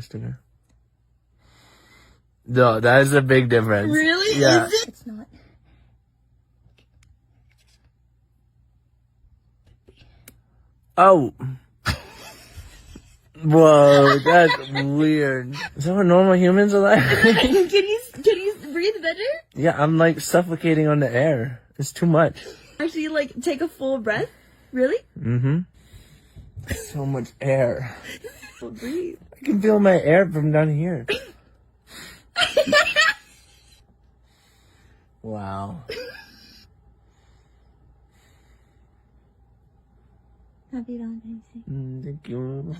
sticker. No, that is a big difference. Really? Yeah. Is it? It's not. Oh. Whoa, that's weird. Is that what normal humans are like? Can you breathe better? Yeah, I'm like suffocating on the air. It's too much. Actually, like, take a full breath? Really? Mm-hmm. So much air. Well, breathe. I can feel my air from down here. Wow. Happy Valentine's Day. Thank you.